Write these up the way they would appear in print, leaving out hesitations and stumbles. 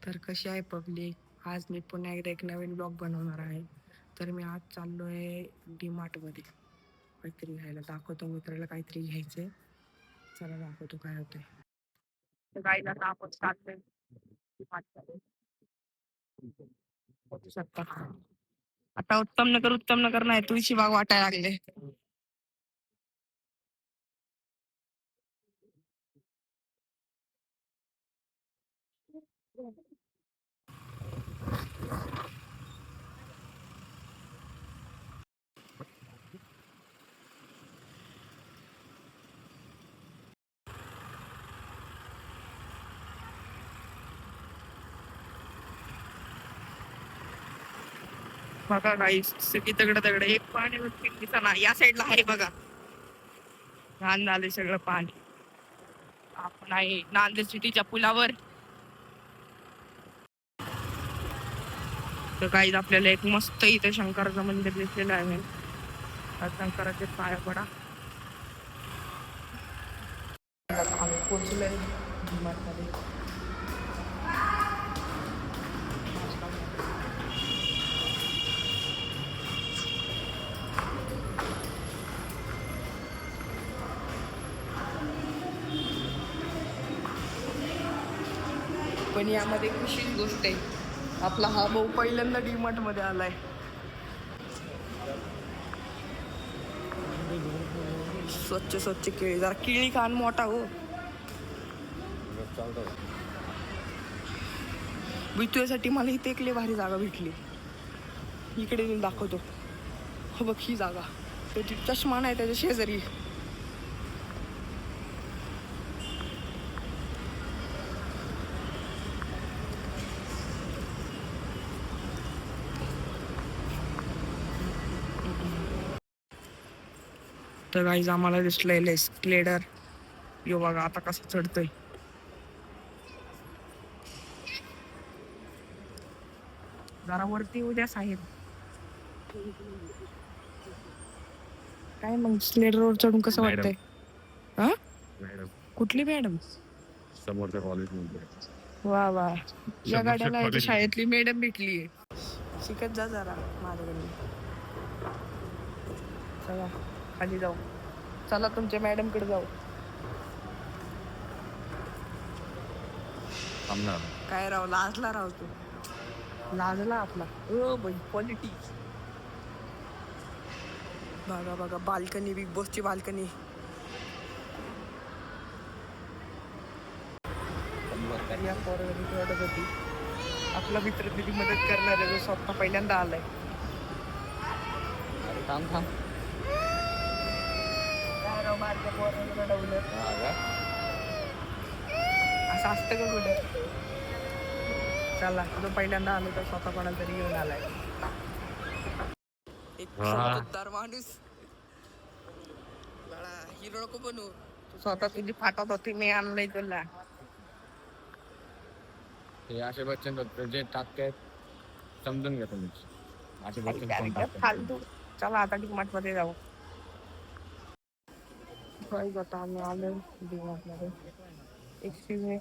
तर कशी आहे पब्लिक. आज मी पुन्हा एकदा एक नवीन ब्लॉग बनवणार आहे. तर मी आज चाललो आहे डी मार्टमध्ये काहीतरी घ्यायला. दाखवतो मित्राला काहीतरी घ्यायचंय. चला दाखवतो काय होतंय. तर गाईला आता आपण चाललोय डी मार्टमध्ये. बघू शकता. आता उत्तम नगर नाही तुळशी बाग वाटायला लागले. बघा गाई सगळी दगड एक पाणी दिसना. या साईडला आहे बघा. घाण झाले सगळं पाणी. आपण आहे नांदेड सिटीच्या पुलावर. तर काही आपल्याला एक मस्त इथे शंकराचं मंदिर दिसलेलं आहे. त्या शंकराचे पाया पडा. आम्ही पोचलोय मध्ये. पण यामध्ये खुशीच गोष्ट आहे. आपला हा भाऊ पहिल्यांदा डीमार्ट मध्ये आलाय. स्वच्छ केळी. जरा केळी खान मोठा हो. तुझ्यासाठी मला इथे एक लय भारी जागा भेटली. इकडे येऊन दाखवतो. हो बघ ही जागा. त्याची चष्मा नाही त्याच्या शेजारी. तर गाईज आम्हाला दिसलेलं स्प्लेंडर. यो बघा आता कसं चढतोय. जरा वरती उद्या साहेब. काय मग स्लेडर वर चढून कसं वाटतंय? हा कुठली मॅडम? समोरच्या कॉलेजमध्ये. वा वा. या गाड्याला शाळेतली मॅडम भेटलीये. शिकत जा जरा माझ्याकडे. चला खाली जाऊ. चला तुमच्या मॅडम कडे जाऊ. काय राव लाजला राव तू. लाजला आपला. O by quality. बघा बघा बाल्कनी. Big बॉसची balcony. या पोराला वाटत होती आपला मित्र तिची मदत करणार आहे. जो स्वतः पहिल्यांदा आलाय. थांब थांब. असं असतं का कुठे? चला जो पहिल्यांदा आलो तर स्वतः कोणाला तरी घेऊन आलाय. एक समजूतदार माणूस. बाळा हिरो नको बनू. तू स्वतः तुझी फाटत होती मी आणलंय तुला. हे असे बच्चन जे टाकतायत समजून घ्या तुम्ही. असे बच्चन कोण टाकतात? फालतू. चला आता डीमार्ट मध्ये जाऊ. काय आता आम्ही आलोय डीमार्ट मध्ये. Excuse me.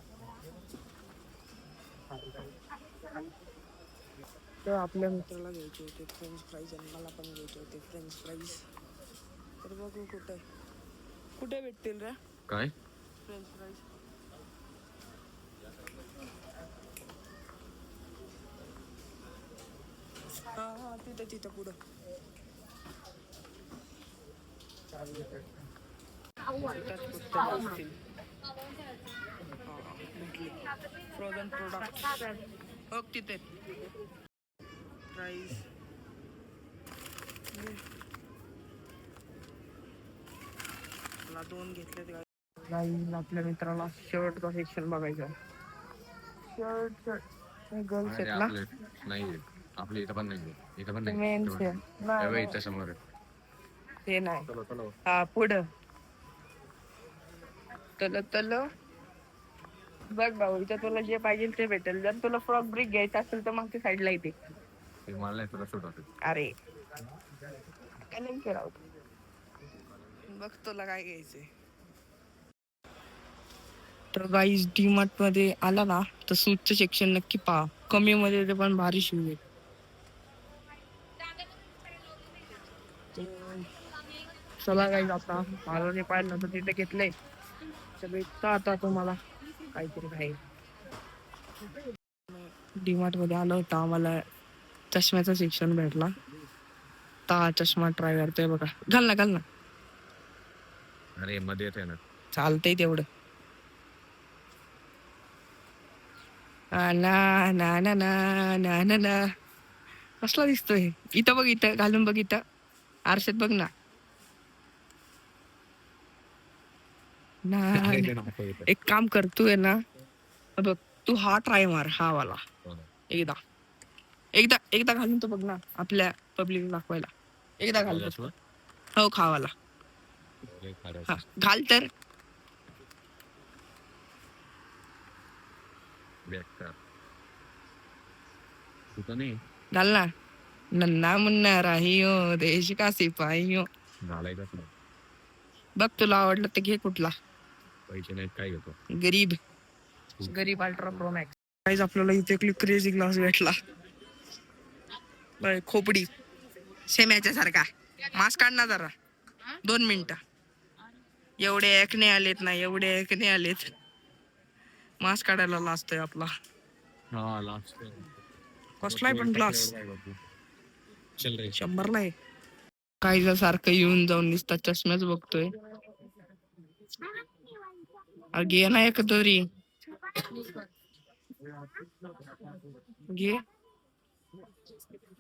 तर आपल्या मित्राला घ्यायचे होते फ्रेंच फ्राईज आणि मला पण घ्यायचे होते फ्रेंच फ्राईज. तर बघू कुठे भेटतील रे काय फ्रेंच फ्राईज? हा तिथं पुढं. फ्रोझन प्रोडक्ट बघ तिथे. प्राईस मला 2 घेतलेत. आपल्या मित्राला शर्टचा सेक्शन बघायचा. शर्ट गर्ल्स आहेत ना? नाही आपल्या इथं पण नाही. इथं पण मेन्स नाही. इथं समोर ते नाही. हा पुढं तल बघ भाऊ. इथं तुला जे पाहिजे ते भेटेल. जर तुला फ्रॉक ब्रिक घ्यायचा असेल तर मग ते साईडला येते. मला नाही तुला सूट होते. अरे काय नेमके राहतो. बघ तुला काय घ्यायचंय. तर गाईज डीमार्ट मध्ये आला ना तर सूटचं सेक्शन नक्की पहा. कमी मध्ये ते पण भारी शूज आहे. चला गाईज आता मला जे पाहिलं तर तिथे घेतलंय सगळे आता तुम्हाला काहीतरी खाईल. डीमार्ट मध्ये आलो होतं आम्हाला चष्म्याचा सेक्शन भेटला. ता चष्मा ट्राय करतोय बघा. घाल ना अरे मध्ये येते ना. चालतंय तेवढं. ना ना ना ना ना ना ना कसला दिसतोय. इथं बघ, इथं घालून बघ, इथं आरशात बघ ना. ना अरे ना. ते नको इथे. एक काम कर तू आहे ना बघ, तू हा ट्राय मार, हा वाला एकदा एकदा एकदा घालून तो बघ ना आपल्या पब्लिक दाखवायला. एकदा घाल फक्त. हो खावाला. हा घाल तर. नाही घाल ना. नन्ना मुन्ना राहियो देश का सिपाहियो. घालायचंच नाही. बघ तुला आवडलं तर घे. कुठला पैसे नाहीत काय घेतो. गरीब गरीब अल्ट्रा प्रो मॅक्स. गाईज आपल्याला इथे एक क्रेझी ग्लास भेटला. बरं, खोपडी सेम याच्यासारखा. मास्क काढ ना जरा 2 मिनिटं. एवढे एकने आलेत ना, एवढे एकने आलेत. मास्क काढायला लाजतोय आपला. हा लास्ट कसलाय पण ग्लास चल रे 100ला आहे. काहीजा सारखं येऊन जाऊन दिसतात चष्म्याच बघतोय. घे ना एक तरी घे.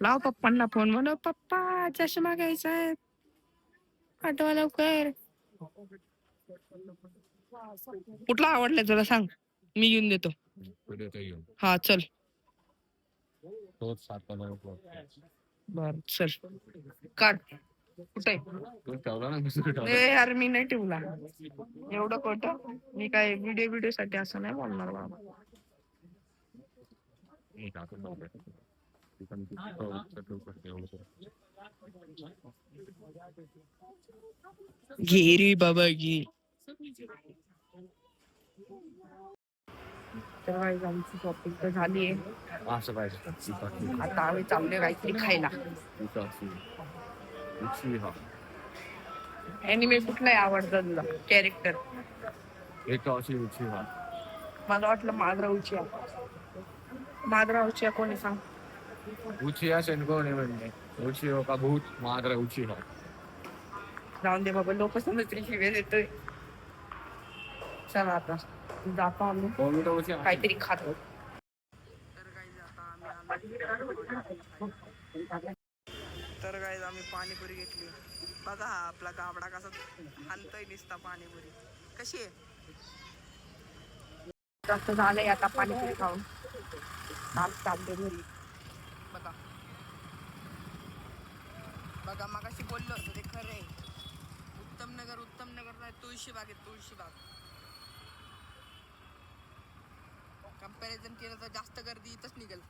लाव पप्पांना फोन, म्हणू पप्पा चष्मा घ्यायचा आहे, पाठवा लवकर. कुठला आवडलाय तुला सांग, मी घेऊन देतो. हा चल. बर चल काढ. कुठे यार, मी नाही ठेवला एवढं खोट. मी काय व्हिडिओ साठी असं नाही बोलणार बाबा. घे रे बाबा घे. तर गाईज आमची शॉपिंग तर झाली आहे. असं पाहिजे. आता आम्ही चाललोय काहीतरी खायला. अॅनिमे कुठलाही आवडतं तुला कॅरेक्टर? मला वाटलं माधरा उचिया. माधरा उचिया कोणी सांग? उचिया कोण आहे म्हणजे? उचियो का भूत माधरा उचिया. जाऊन दे बाबा, लोक समजतील शिवेल येतोय. चला आता जातो आम्ही काहीतरी खातो. तर गाईज आम्ही पाणीपुरी घेतली. बघा हा आपला गाबडा कसा हाणतोय निसता पाणीपुरी. कशी आहे? जास्त झालंय आता पाणीपुरी खाऊन. चालते घरी. बघा बघा मगाशी बोललो होतो ते खरं आहे. उत्तम नगर नाही, तुळशीबाग आहे, तुळशीबाग. कंपॅरिझन केलं तर जास्त गर्दी इथंच निघेल.